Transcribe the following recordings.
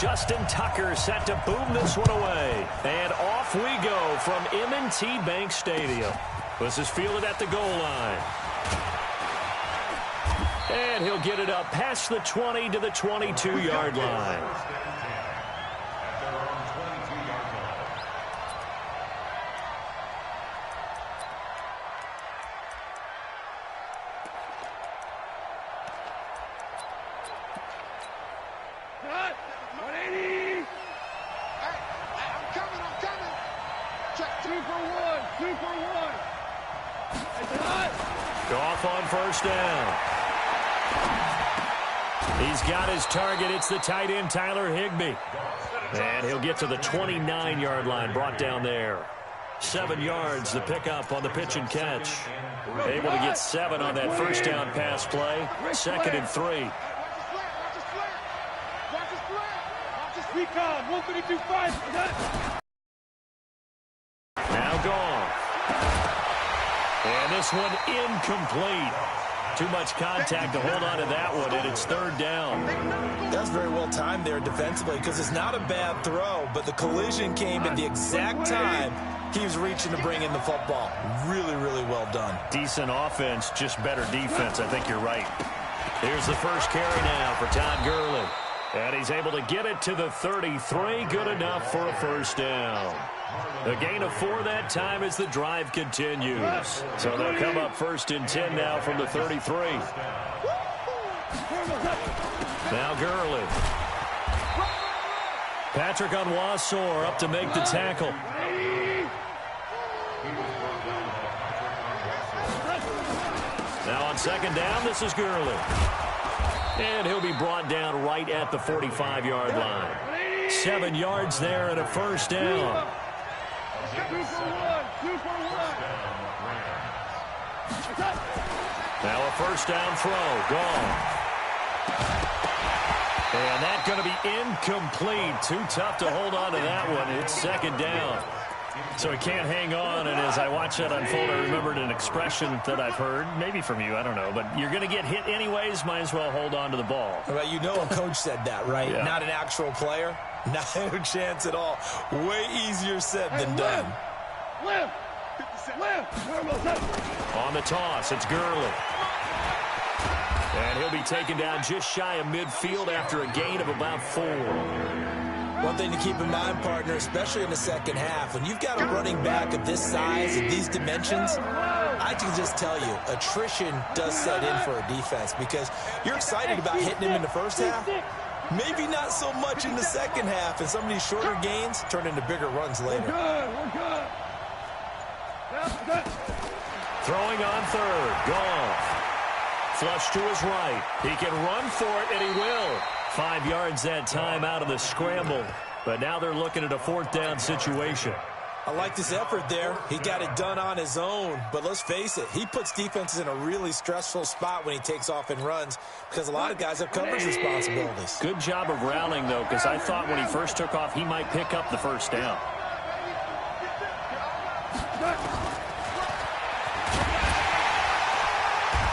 Justin Tucker set to boom this one away. And off we go from M&T Bank Stadium. This is fielded at the goal line. And he'll get it up past the 20 to the 22-yard line. Goff on first down. He's got his target. It's the tight end, Tyler Higbee. And he'll get to the 29-yard line, brought down there. 7 yards, the pickup on the pitch and catch. Able to get 7 on that first down pass play. 2nd and 3. Now gone. And this one incomplete. Too much contact to hold on to that one, and it's 3rd down. That's very well timed there defensively because it's not a bad throw, but the collision came at the exact time he was reaching to bring in the football. Really, really well done. Decent offense, just better defense. I think you're right. Here's the first carry now for Todd Gurley. And he's able to get it to the 33. Good enough for a first down. A gain of 4 that time as the drive continues. So they'll come up 1st and 10 now from the 33. Now Gurley. Patrick Onwuasor up to make the tackle. Now on 2nd down, this is Gurley. And he'll be brought down right at the 45-yard line. 7 yards there and a first down. Now a first down throw. Gone. And that's going to be incomplete. Too tough to hold on to that one. It's 2nd down. So he can't hang on, and as I watch that unfold, I remembered an expression that I've heard, maybe from you, I don't know, but you're going to get hit anyways, might as well hold on to the ball. Well, you know a coach said that, right? Yeah. Not an actual player. No chance at all. Way easier said than done. On the toss, it's Gurley. And he'll be taken down just shy of midfield after a gain of about 4. One thing to keep in mind, partner, especially in the second half, when you've got a running back of this size, of these dimensions, I can just tell you, attrition does set in for a defense because you're excited about hitting him in the first half. Maybe not so much in the second half, and some of these shorter gains turn into bigger runs later. Throwing on 3rd, Goff. Flush to his right. He can run for it, and he will. 5 yards that time out of the scramble. But now they're looking at a 4th down situation. I like this effort there. He got it done on his own. But let's face it, he puts defenses in a really stressful spot when he takes off and runs because a lot of guys have coverage responsibilities. Good job of rallying, though, because I thought when he first took off, he might pick up the first down.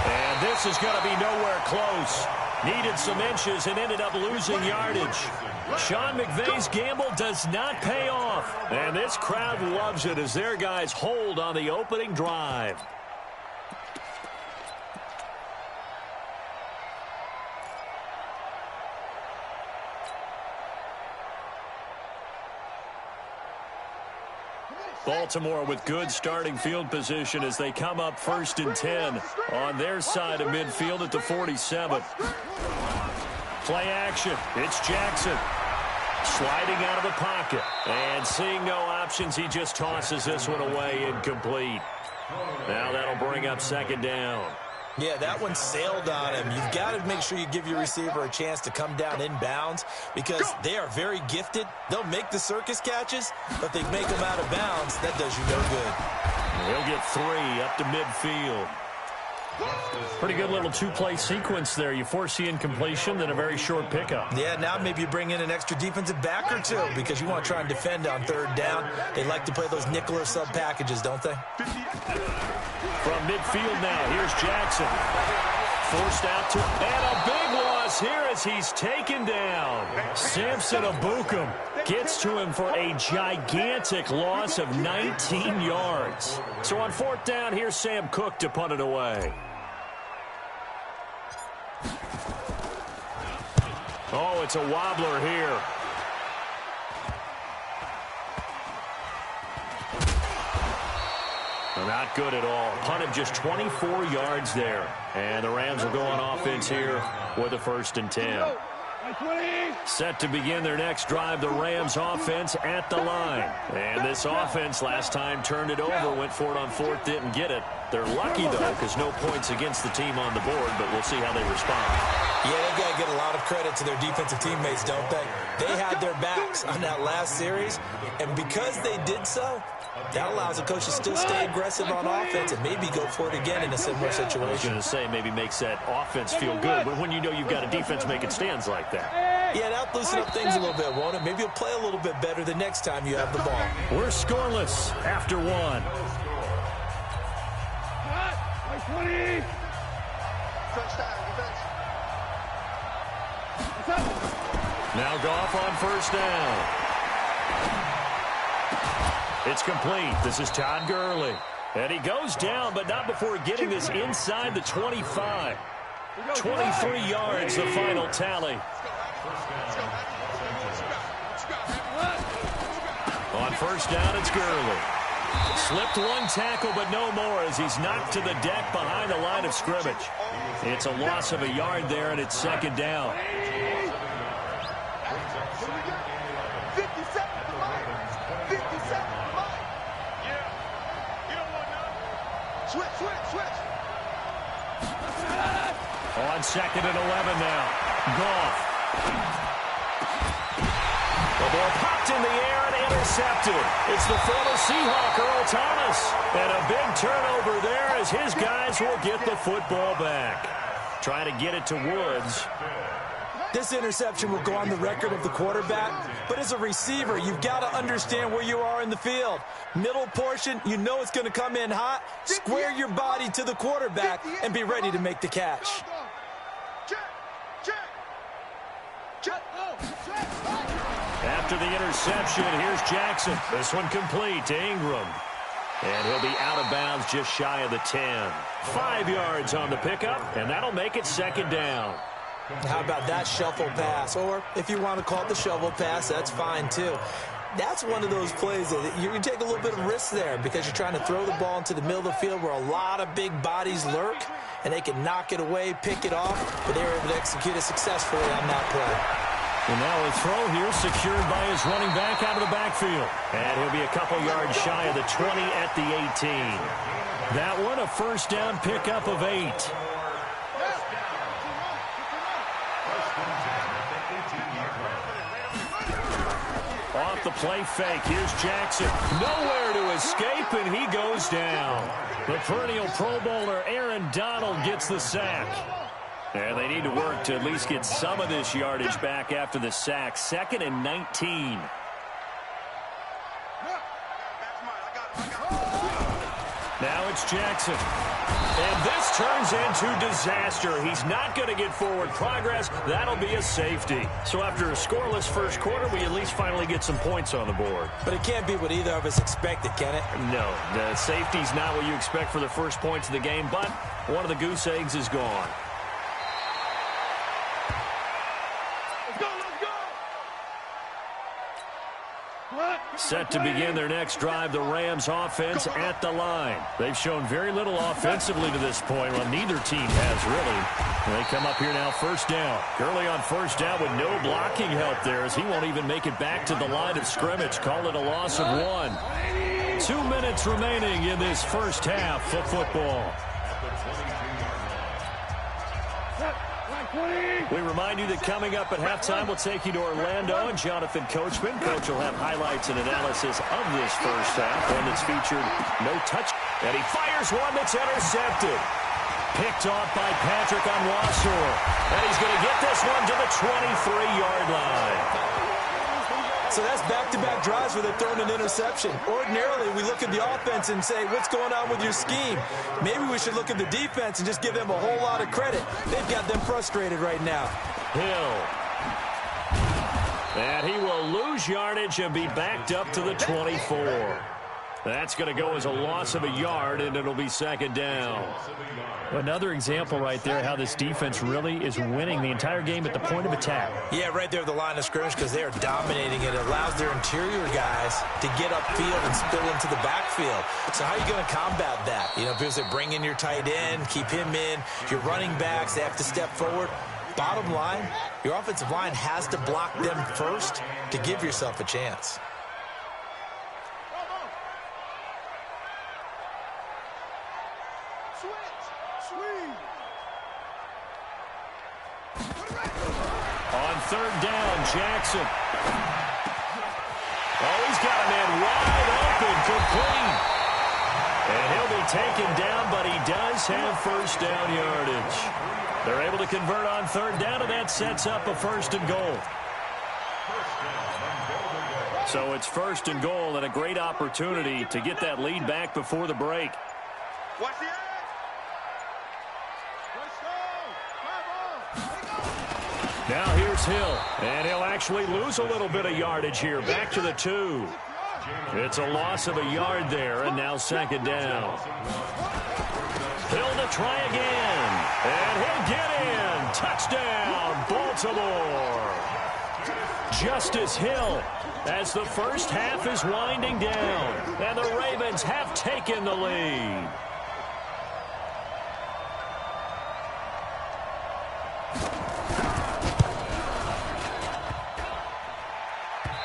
And this is going to be nowhere close. Needed some inches and ended up losing yardage. Sean McVay's gamble does not pay off. And this crowd loves it as their guys hold on the opening drive. Baltimore with good starting field position as they come up 1st and 10 on their side of midfield at the 47. Play action. It's Jackson. Sliding out of the pocket. And seeing no options, he just tosses this one away incomplete. Now that'll bring up 2nd down. Yeah, that one sailed on him. You've got to make sure you give your receiver a chance to come down inbounds because they are very gifted. They'll make the circus catches, but they make them out of bounds. That does you no good. He'll get 3 up to midfield. Pretty good little 2-play sequence there. You force the incompletion, then a very short pickup. Yeah, now maybe you bring in an extra defensive back or 2 because you want to try and defend on 3rd down. They like to play those nickel or sub packages, don't they? From midfield now, here's Jackson. Forced out to, and a big loss falls here as he's taken down. Samson Abukum gets to him for a gigantic loss of 19 yards. So on fourth down, here's Sam Cook to punt it away. Oh, it's a wobbler here. Not good at all. Punt him just 24 yards there. And the Rams will go on offense here with a 1st and 10. Set to begin their next drive, the Rams offense at the line. And this offense last time turned it over, went for it on 4th, didn't get it. They're lucky, though, because no points against the team on the board, but we'll see how they respond. Yeah, they've got to get a lot of credit to their defensive teammates, don't they? They had their backs on that last series, and because they did so, that allows the coach to still stay aggressive on offense and maybe go for it again in a similar situation. I was going to say maybe makes that offense feel good, but when you know you've got a defense making stands like that. Yeah, that'll loosen up things a little bit, won't it? Maybe you'll play a little bit better the next time you have the ball. We're scoreless after 1. Now Goff on 1st down. It's complete. This is Todd Gurley. And he goes down, but not before getting this inside the 25. 23 yards, the final tally. On 1st down, it's Gurley. Slipped one tackle, but no more as he's knocked to the deck behind the line of scrimmage. It's a loss of a yard there, and it's 2nd down. On 2nd and 11 now. Goff. The ball popped in the air and intercepted. It's the former Seahawk, Earl Thomas. And a big turnover there as his guys will get the football back. Trying to get it to Woods. This interception will go on the record of the quarterback, but as a receiver, you've got to understand where you are in the field. Middle portion, you know it's going to come in hot. Square your body to the quarterback and be ready to make the catch. After the interception, here's Jackson. This one complete to Ingram. And he'll be out of bounds just shy of the 10. 5 yards on the pickup, and that'll make it 2nd down. How about that shuffle pass? Or if you want to call it the shovel pass, that's fine too. That's one of those plays that you can take a little bit of risk there because you're trying to throw the ball into the middle of the field where a lot of big bodies lurk, and they can knock it away, pick it off, but they were able to execute it successfully on that play. And now a throw here secured by his running back out of the backfield. And he'll be a couple yards shy of the 20 at the 18. That one, a 1st down pickup of 8. Off the play fake, here's Jackson. Nowhere to escape, and he goes down. The perennial Pro Bowler Aaron Donald gets the sack. And they need to work to at least get some of this yardage back after the sack. 2nd and 19. Now it's Jackson. And this turns into disaster. He's not going to get forward progress. That'll be a safety. So after a scoreless first quarter, we at least finally get some points on the board. But it can't be what either of us expected, can it? No, the safety's not what you expect for the first points of the game, but one of the goose eggs is gone. Set to begin their next drive, the Rams offense at the line. They've shown very little offensively to this point. Well, neither team has really. And they come up here now 1st down. Gurley on 1st down with no blocking help there as he won't even make it back to the line of scrimmage. Call it a loss of 1. 2 minutes remaining in this first half of football. We remind you that coming up at halftime, we'll take you to Orlando and Jonathan Coachman. Coach will have highlights and analysis of this first half, one that's featured no touch. And he fires one that's intercepted. Picked off by Patrick Onwuasor. And he's going to get this one to the 23-yard line. So that's back-to-back drives where they're throwing an interception. Ordinarily, we look at the offense and say, what's going on with your scheme? Maybe we should look at the defense and just give them a whole lot of credit. They've got them frustrated right now. Hill. And he will lose yardage and be backed up to the 24. That's going to go as a loss of a yard, and it'll be second down. Another example right there how this defense really is winning the entire game at the point of attack. Yeah, right there at the line of scrimmage because they are dominating it. It allows their interior guys to get upfield and spill into the backfield. So how are you going to combat that? You know, people say bring in your tight end, keep him in. Your running backs, they have to step forward. Bottom line, your offensive line has to block them first to give yourself a chance. On third down, Jackson. Oh, he's got a man wide open, complete. And he'll be taken down, but he does have first down yardage. They're able to convert on third down, and that sets up a first and goal. So it's first and goal, and a great opportunity to get that lead back before the break. Watch the edge. Now here's Hill, and he'll actually lose a little bit of yardage here. Back to the 2. It's a loss of a yard there, and now second down. Hill to try again, and he'll get in. Touchdown, Baltimore. Justice Hill as the first half is winding down, and the Ravens have taken the lead.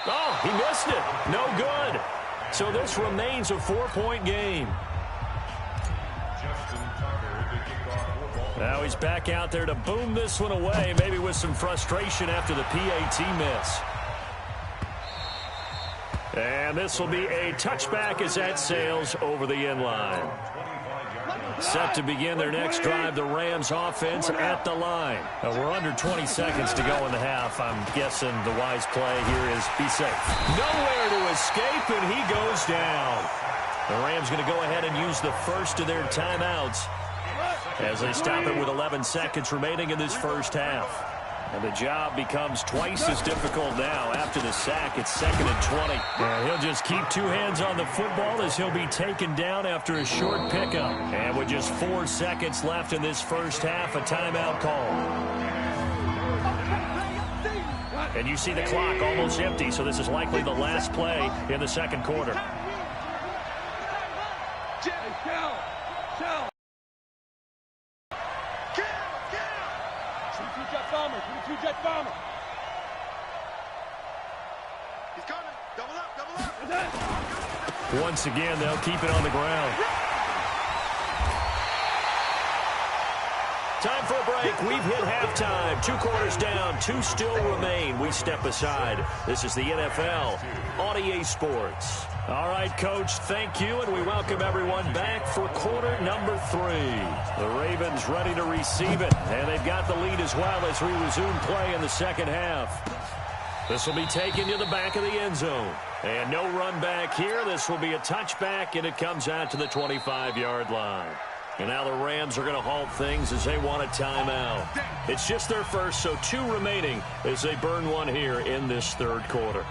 Oh, he missed it. No good. So this remains a 4-point game. Now he's back out there to boom this one away, maybe with some frustration after the PAT miss. And this will be a touchback as that sails over the end line. Set to begin their next drive, the Rams offense at the line. We're under 20 seconds to go in the half. I'm guessing the wise play here is be safe. Nowhere to escape, and he goes down. The Rams going to go ahead and use the first of their timeouts as they stop it with 11 seconds remaining in this first half. And the job becomes twice as difficult now. After the sack, it's 2nd and 20. And he'll just keep 2 hands on the football as he'll be taken down after a short pickup. And with just 4 seconds left in this first half, a timeout call. And you see the clock almost empty, so this is likely the last play in the second quarter. He's coming. Double up, double up. Once again, they'll keep it on the ground. Time for a break. We've hit halftime. 2 quarters down. 2 still remain. We step aside. This is the NFL on EA Sports. All right, Coach, thank you, and we welcome everyone back for quarter number 3. The Ravens ready to receive it, and they've got the lead as well as we resume play in the second half. This will be taken to the back of the end zone. And no run back here. This will be a touchback, and it comes out to the 25-yard line. And now the Rams are going to halt things as they want a timeout. It's just their first, so 2 remaining as they burn one here in this third quarter.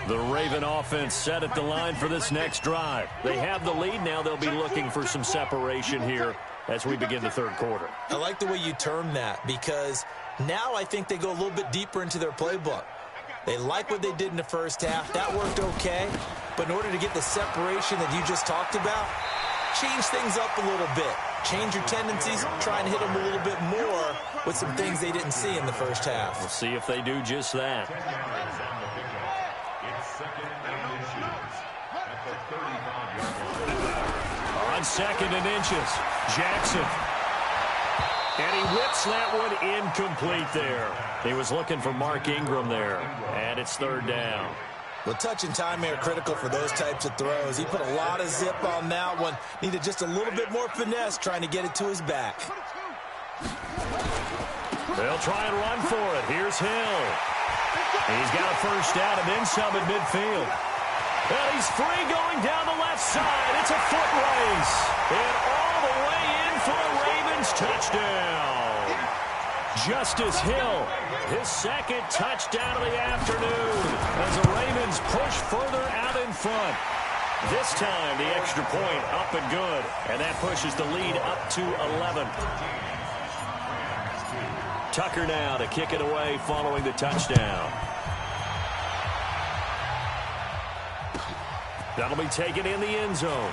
The Raven offense set at the line for this next drive. They have the lead. Now they'll be looking for some separation here as we begin the third quarter. I like the way you term that because now I think they go a little bit deeper into their playbook. They like what they did in the first half. That worked okay. But in order to get the separation that you just talked about, change things up a little bit. Change your tendencies, try and hit them a little bit more with some things they didn't see in the first half. We'll see if they do just that. On 2nd and inches, Jackson. And he whips that one incomplete there. He was looking for Mark Ingram there. And it's 3rd down. Well, touch and time are critical for those types of throws. He put a lot of zip on that one. Needed just a little bit more finesse trying to get it to his back. They'll try and run for it. He's got a first down and then some at midfield. And he's free going down the left side. It's a foot race. And all the way in for a Ravens touchdown. Justice Hill, his second touchdown of the afternoon as the Ravens push further out in front. This time, the extra point up and good. And that pushes the lead up to 11. Tucker now to kick it away following the touchdown. That'll be taken in the end zone.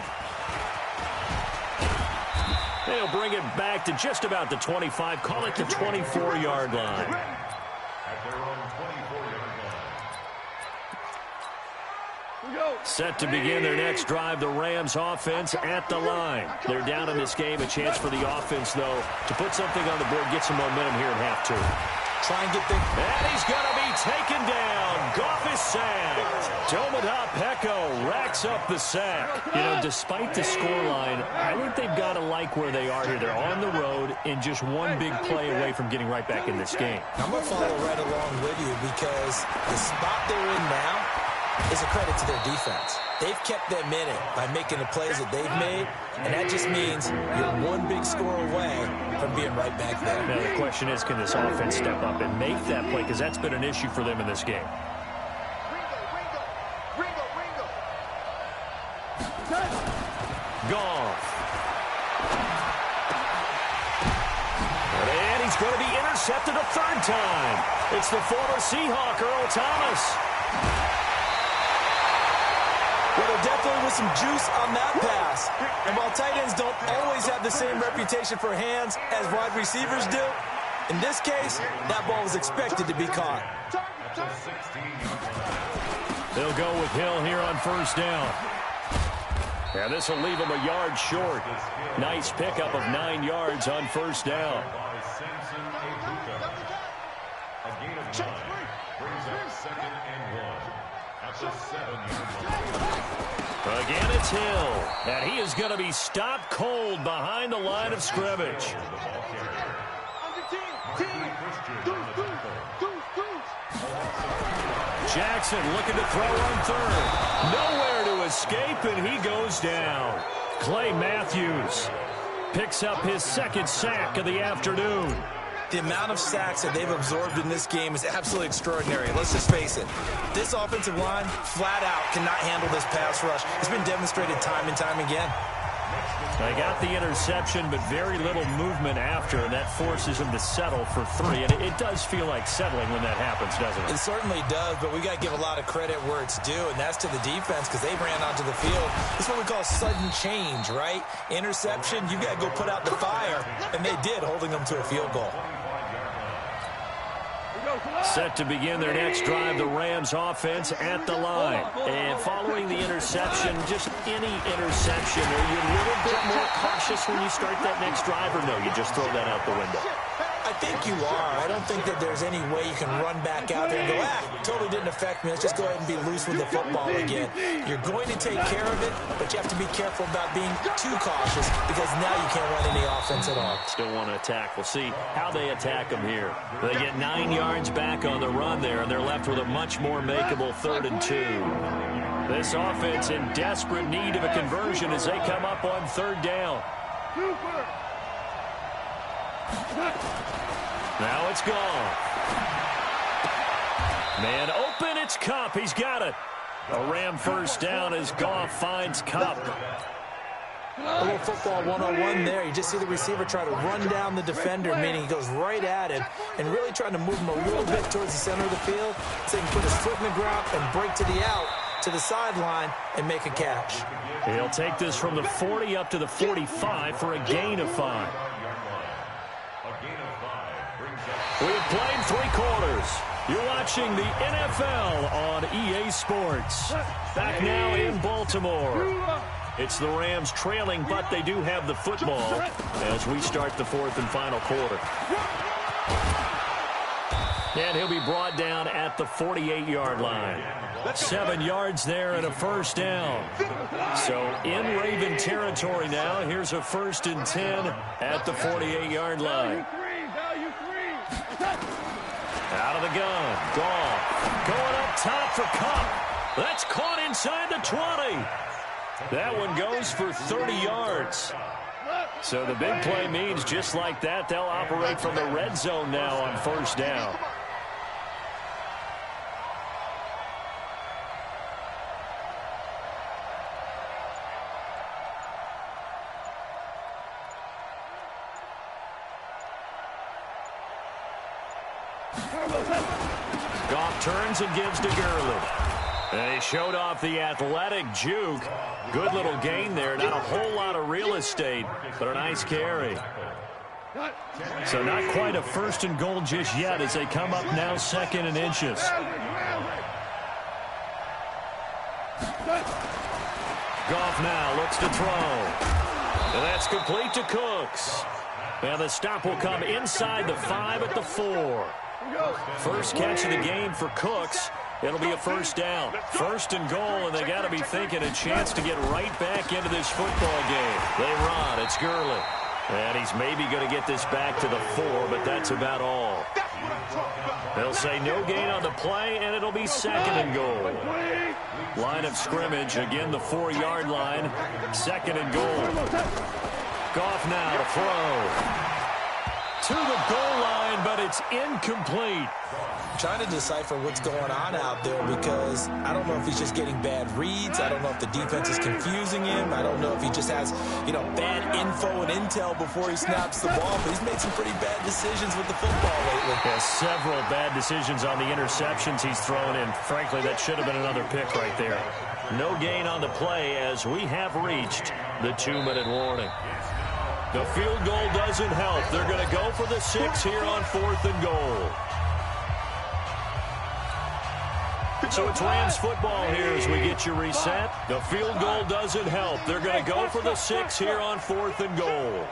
They'll bring it back to just about the 25. Call it the 24-yard line. Set to begin their next drive, the Rams offense at the line. They're down in this game. A chance for the offense, though, to put something on the board, get some momentum here in half two. Try and get the... And he's going to be taken down. Goff is sacked. Domodop Peko racks up the sack. You know, despite the scoreline, I think they've got to like where they are here. They're on the road and just one big play away from getting right back in this game. I'm going to follow right along with you because the spot they're in now is a credit to their defense. They've kept them in it by making the plays that they've made, and that just means you're one big score away from being right back there. Now, the question is, can this offense step up and make that play? Because that's been an issue for them in this game. Goff. And he's going to be intercepted a third time. It's the former Seahawk, Earl Thomas. Well, there definitely was some juice on that pass. And while tight ends don't always have the same reputation for hands as wide receivers do, in this case, that ball was expected to be caught. They'll go with Hill here on first down. And this will leave him a yard short. Nice pickup of 9 yards on first down. A gain of 9 brings up 2nd and 1 at the 7-yard line. Again, it's Hill. And he is going to be stopped cold behind the line of scrimmage. Jackson looking to throw on third. Nowhere to escape, and he goes down. Clay Matthews picks up his second sack of the afternoon. The amount of sacks that they've absorbed in this game is absolutely extraordinary. Let's just face it. This offensive line, flat out, cannot handle this pass rush. It's been demonstrated time and time again. They got the interception, but very little movement after, and that forces him to settle for 3. And it does feel like settling when that happens, doesn't it? It certainly does, but we got to give a lot of credit where it's due, and that's to the defense because they ran onto the field. It's what we call sudden change, right? Interception, you got to go put out the fire, and they did, holding them to a field goal. Set to begin their next drive, the Rams offense at the line. And following the interception, just any interception, are you a little bit more cautious when you start that next drive, or no, you just throw that out the window? I think you are. I don't think that there's any way you can run back out there and go, totally didn't affect me. Let's just go ahead and be loose with the football again. You're going to take care of it, but you have to be careful about being too cautious because now you can't run any offense at all. Still want to attack. We'll see how they attack them here. They get 9 yards back on the run there, and they're left with a much more makeable 3rd and 2. This offense in desperate need of a conversion as they come up on 3rd down. Now it's gone. Man open, it's Kupp. He's got it. A Ram first down as Goff finds Kupp. A little football 101 there. You just see the receiver try to run down the defender, meaning he goes right at him and really trying to move him a little bit towards the center of the field so he can put his foot in the ground and break to the out, to the sideline, and make a catch. He'll take this from the 40 up to the 45 for a gain of 5. We've played 3 quarters. You're watching the NFL on EA Sports. Back now in Baltimore. It's the Rams trailing, but they do have the football as we start the 4th and final quarter. And he'll be brought down at the 48-yard line. 7 yards there and a first down. So in Raven territory now. Here's a 1st and 10 at the 48-yard line. Out of the gun. Goff going up top for Kupp. That's caught inside the 20. That one goes for 30 yards. So the big play means just like that, they'll operate from the red zone now on first down. Goff turns and gives to Gurley. And he showed off the athletic juke. Good little gain there. Not a whole lot of real estate, but a nice carry. So not quite a first and goal just yet as they come up now second and inches. Goff now looks to throw. And that's complete to Cooks. And the stop will come inside the 5 at the 4. First catch of the game for Cooks. It'll be a first down. First and goal, and they got to be thinking a chance to get right back into this football game. They run. It's Gurley. And he's maybe going to get this back to the 4, but that's about all. They'll say no gain on the play, and it'll be second and goal. Line of scrimmage, again the 4-yard line. Second and goal. Goff now to throw. To the goal line, but it's incomplete. Trying to decipher what's going on out there because I don't know if he's just getting bad reads. I don't know if the defense is confusing him. I don't know if he just has, bad info and intel before he snaps the ball. But he's made some pretty bad decisions with the football lately. Yeah, several bad decisions on the interceptions he's thrown in. Frankly, that should have been another pick right there. No gain on the play as we have reached the 2-minute warning. The field goal doesn't help. They're going to go for the 6 here on 4th and goal. So it's Rams football here as we get you reset. The field goal doesn't help. They're going to go for the 6 here on 4th and goal.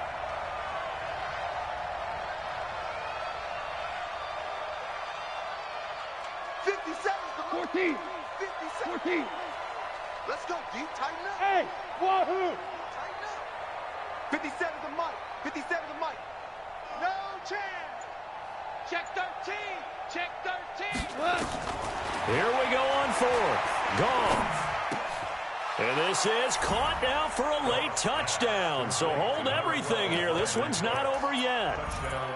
Let's go, D. Tighten up. Hey, wahoo! Tighten up. 57 the mic. 57 the mic. No chance. Check 13. Check 13. Here we go on 4th. Goff. And this is caught now for a late touchdown. So hold everything here. This one's not over yet.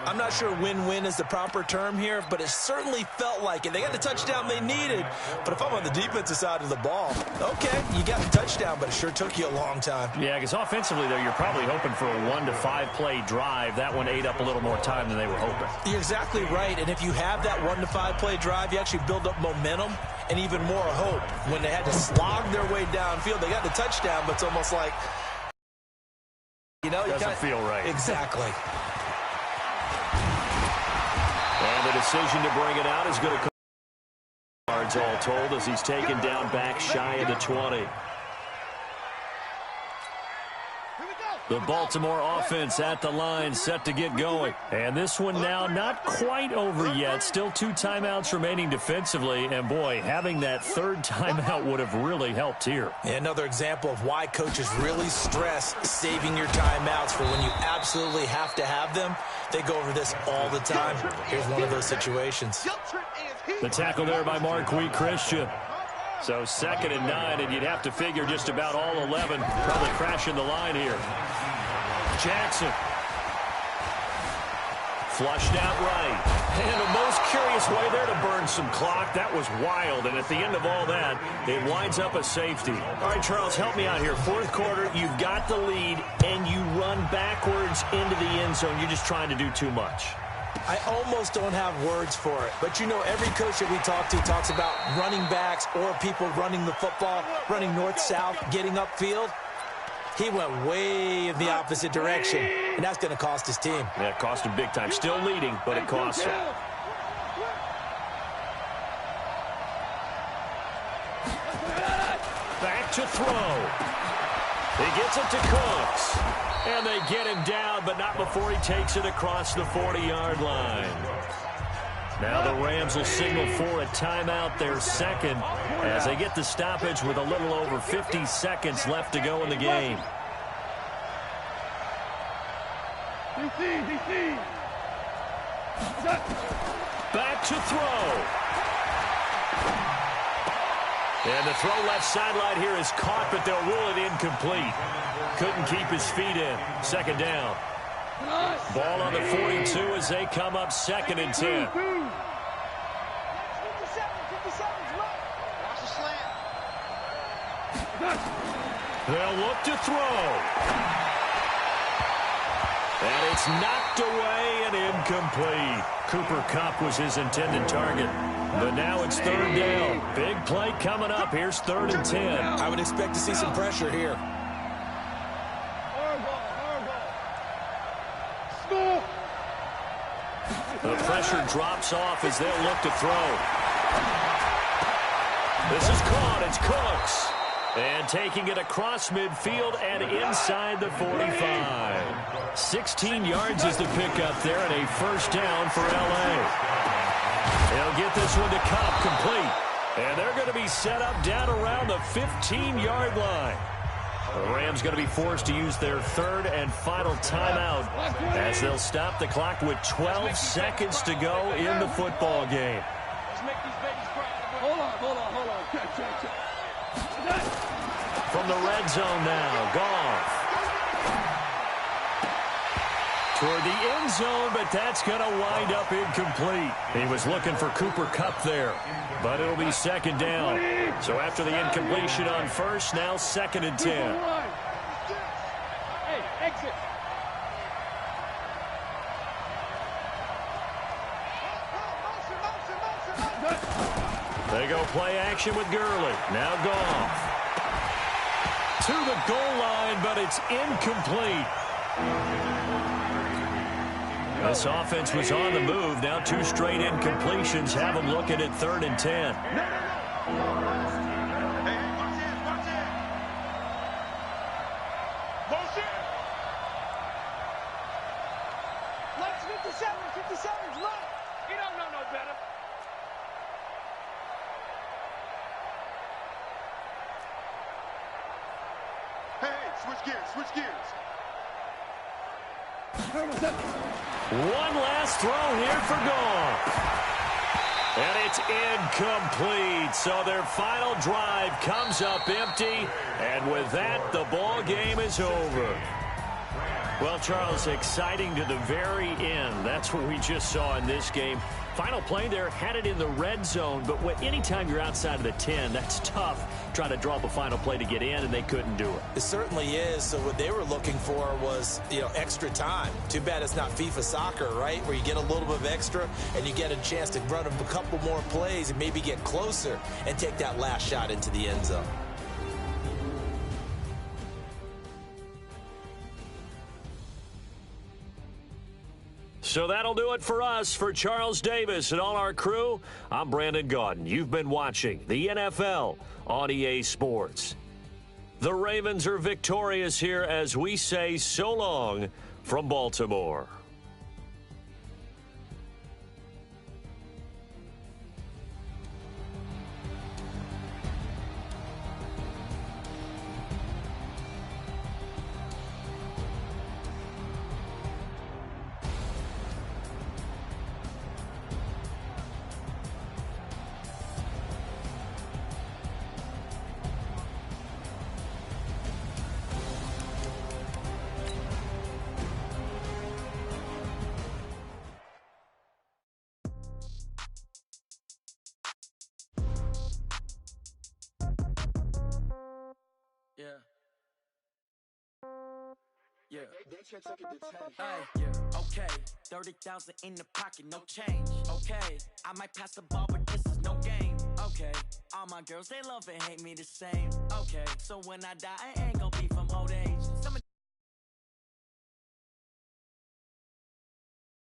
I'm not sure win-win is the proper term here, but it certainly felt like it. They got the touchdown they needed. But if I'm on the defensive side of the ball, okay, you got the touchdown, but it sure took you a long time. Yeah, because offensively, though, you're probably hoping for a 1 to 5 play drive. That one ate up a little more time than they were hoping. You're exactly right. And if you have that 1 to 5 play drive, you actually build up momentum and even more hope. When they had to slog their way downfield, they got the touchdown, but it's almost like, doesn't feel right. Exactly. And the decision to bring it out is going to come yards all told as he's taken down back shy of the 20. The Baltimore offense at the line, set to get going. And this one now not quite over yet. Still 2 timeouts remaining defensively. And, boy, having that 3rd timeout would have really helped here. Yeah, another example of why coaches really stress saving your timeouts for when you absolutely have to have them. They go over this all the time. Here's one of those situations. The tackle there by Marquis Christian. So 2nd and 9, and you'd have to figure just about all 11 probably crashing the line here. Jackson. Flushed out right. And a most curious way there to burn some clock. That was wild, and at the end of all that, it winds up a safety. All right, Charles, help me out here. 4th quarter, you've got the lead, and you run backwards into the end zone. You're just trying to do too much. I almost don't have words for it. But, every coach that we talk to talks about running backs or people running the football, running north-south, getting upfield. He went way in the opposite direction, and that's going to cost his team. Yeah, it cost him big time. Still leading, but it cost him. Back to throw. He gets it to Cooks. And they get him down, but not before he takes it across the 40-yard line. Now the Rams will signal for a timeout, their 2nd, as they get the stoppage with a little over 50 seconds left to go in the game. Back to throw. And the throw left sideline here is caught, but they'll rule it incomplete. Couldn't keep his feet in. Second down. Ball on the 42 as they come up 2nd and 10. They'll look to throw. And it's knocked away and incomplete. Cooper Kupp was his intended target. But now it's 3rd down. Big play coming up. Here's 3rd and 10. I would expect to see some pressure here. The pressure drops off as they'll look to throw. This is caught. It's Cooks. And taking it across midfield and inside the 45. 16 yards is the pickup there and a 1st down for L.A. They'll get this one to Kupp complete. And they're going to be set up down around the 15-yard line. The Rams going to be forced to use their 3rd and final timeout as they'll stop the clock with 12 seconds to go in the football game. Hold on. From the red zone now, Goff. Toward the end zone, but that's going to wind up incomplete. He was looking for Cooper Kupp there, but it'll be 2nd down. So after the incompletion on 1st, now 2nd and 10. Hey, exit. They go play action with Gurley. Now Goff. To the goal line, but it's incomplete. This offense was on the move. Now 2 straight incompletions have them looking at 3rd and 10. Let's 57's left. You don't know no better. Hey, switch gears. One last throw here for Goff. And it's incomplete. So their final drive comes up empty. And with that, the ball game is over. Well, Charles, exciting to the very end. That's what we just saw in this game. Final play there, had it in the red zone, but anytime you're outside of the 10, that's tough trying to draw up a final play to get in, and they couldn't do it. It certainly is. So what they were looking for was, extra time. Too bad it's not FIFA soccer, right, where you get a little bit of extra and you get a chance to run a couple more plays and maybe get closer and take that last shot into the end zone. So that'll do it for us. For Charles Davis and all our crew, I'm Brandon Gaudin. You've been watching the NFL on EA Sports. The Ravens are victorious here as we say so long from Baltimore. Yeah. Hey, okay. 30,000 in the pocket, no change. Okay, I might pass the ball, but this is no game. Okay, all my girls, they love and hate me the same. Okay, so when I die, I ain't gonna be